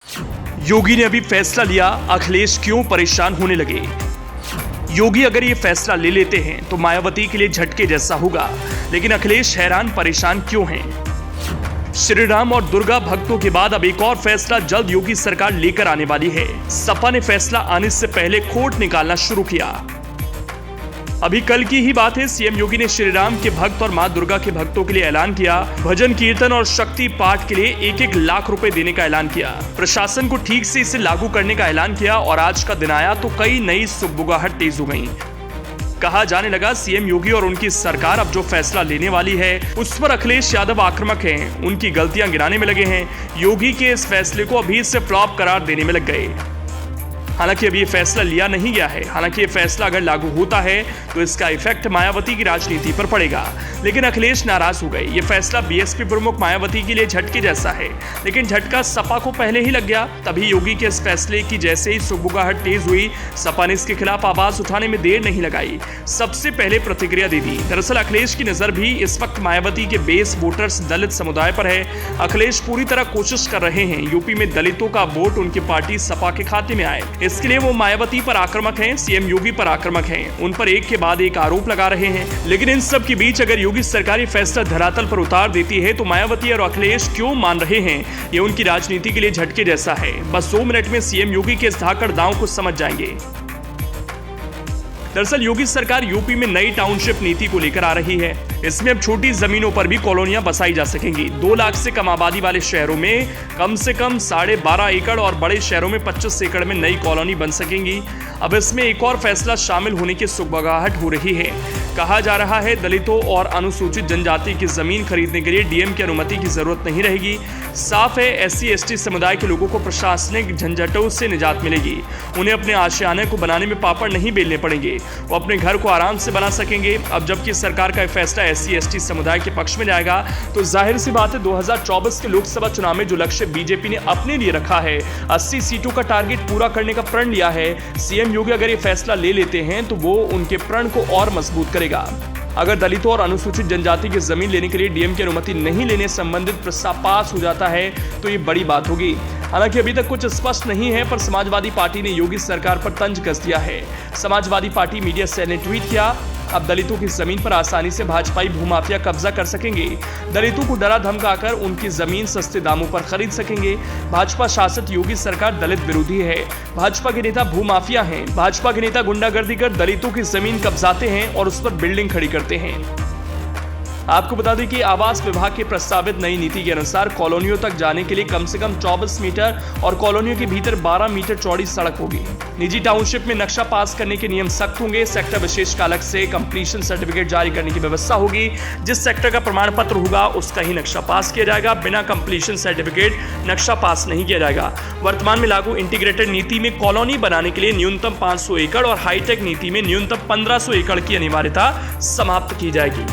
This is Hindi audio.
योगी ने अभी फैसला लिया, अखिलेश क्यों परेशान होने लगे। योगी अगर ये फैसला ले लेते हैं तो मायावती के लिए झटके जैसा होगा, लेकिन अखिलेश हैरान परेशान क्यों हैं। श्री राम और दुर्गा भक्तों के बाद अब एक और फैसला जल्द योगी सरकार लेकर आने वाली है। सपा ने फैसला आने से पहले खोट निकालना शुरू किया। अभी कल की ही बात है, सीएम योगी ने श्री राम के भक्त और मां दुर्गा के भक्तों के लिए ऐलान किया। भजन कीर्तन और शक्ति पाठ के लिए 1-1 लाख रुपए देने का ऐलान किया। प्रशासन को ठीक से इसे लागू करने का ऐलान किया और आज का दिन आया तो कई नई सुगबुगाहट तेज हो गई। कहा जाने लगा सीएम योगी और उनकी सरकार अब जो फैसला लेने वाली है उस पर अखिलेश यादव आक्रामक हैं, उनकी गलतियां गिनाने में लगे हैं। योगी के इस फैसले को अभी से फ्लॉप करार देने में लग गए। हालांकि अभी ये फैसला लिया नहीं गया है। हालांकि ये फैसला अगर लागू होता है तो इसका इफेक्ट मायावती की राजनीति पर पड़ेगा, लेकिन अखिलेश नाराज हो गए। ये फैसला बीएसपी प्रमुख मायावती के लिए झटके जैसा है, लेकिन झटका सपा को पहले ही लग गया। तभी योगी के इस फैसले की जैसे ही सुगबुगाहट तेज हुई, सपा ने इसके खिलाफ आवाज उठाने में देर नहीं लगाई, सबसे पहले प्रतिक्रिया दे दी। दरअसल अखिलेश की नजर भी इस वक्त मायावती के बेस वोटर्स दलित समुदाय पर है। अखिलेश पूरी तरह कोशिश कर रहे हैं यूपी में दलितों का वोट उनकी पार्टी सपा के खाते में आए। इसके लिए वो मायावती पर आक्रामक हैं, सीएम योगी पर आक्रामक हैं, उन पर एक के बाद एक आरोप लगा रहे हैं। लेकिन इन सब के बीच अगर योगी सरकार ये फैसला धरातल पर उतार देती है तो मायावती और अखिलेश क्यों मान रहे हैं, ये उनकी राजनीति के लिए झटके जैसा है। बस 2 मिनट में सीएम योगी के इस धाकड़ दांव को समझ जाएंगे। दरअसल योगी सरकार यूपी में नई टाउनशिप नीति को लेकर आ रही है। इसमें अब छोटी जमीनों पर भी कॉलोनियां बसाई जा सकेंगी। 2 लाख से कम आबादी वाले शहरों में कम से कम 12.5 एकड़ और बड़े शहरों में 25 एकड़ में नई कॉलोनी बन सकेंगी। अब इसमें एक और फैसला शामिल होने की सुगबुगाहट हो रही है। कहा जा रहा है दलितों और अनुसूचित जनजाति की जमीन खरीदने के लिए डीएम की अनुमति की जरूरत नहीं रहेगी। साफ है SC/ST समुदाय के लोगों को प्रशासनिक झंझटों से निजात मिलेगी। उन्हें अपने आशियाने को बनाने में पापड़ नहीं बेलने पड़ेंगे, वो अपने घर को आराम से बना सकेंगे। अब जबकि सरकार का फैसला SC/ST समुदाय के पक्ष में जाएगा तो जाहिर सी बात है 2024 के लोकसभा चुनाव में जो लक्ष्य बीजेपी ने अपने लिए रखा है, 80 सीटों का टारगेट पूरा करने का प्रण लिया है, सीएम योगी अगर ये फैसला ले लेते हैं तो वो उनके प्रण को और मजबूत करेगा। अगर दलितों और अनुसूचित जनजाति की जमीन लेने के लिए डीएम की अनुमति नहीं लेने संबंधित प्रस्ताव पास हो जाता है तो ये बड़ी बात होगी। हालांकि अभी तक कुछ स्पष्ट नहीं है, पर समाजवादी पार्टी ने योगी सरकार पर तंज कस दिया है। समाजवादी पार्टी मीडिया सेल ने ट्वीट किया, अब दलितों की जमीन पर आसानी से भाजपाई भूमाफिया कब्जा कर सकेंगे। दलितों को डरा धमकाकर उनकी जमीन सस्ते दामों पर खरीद सकेंगे। भाजपा शासित योगी सरकार दलित विरोधी है। भाजपा के नेता भूमाफिया हैं। भाजपा के नेता गुंडागर्दी कर दलितों की जमीन कब्जाते हैं और उस पर बिल्डिंग खड़ी करते हैं। आपको बता दें कि आवास विभाग की प्रस्तावित नई नीति के अनुसार कॉलोनियों तक जाने के लिए कम से कम 24 मीटर और कॉलोनियों के भीतर 12 मीटर चौड़ी सड़क होगी। निजी टाउनशिप में नक्शा पास करने के नियम सख्त होंगे। सेक्टर विशेष का अलग से कंप्लीशन सर्टिफिकेट जारी करने की व्यवस्था होगी। जिस सेक्टर का प्रमाण पत्र होगा उसका ही नक्शा पास किया जाएगा। बिना कंप्लीशन सर्टिफिकेट नक्शा पास नहीं किया जाएगा। वर्तमान में लागू इंटीग्रेटेड नीति में कॉलोनी बनाने के लिए न्यूनतम 500 एकड़ और हाईटेक नीति में न्यूनतम 1500 एकड़ की अनिवार्यता समाप्त की जाएगी।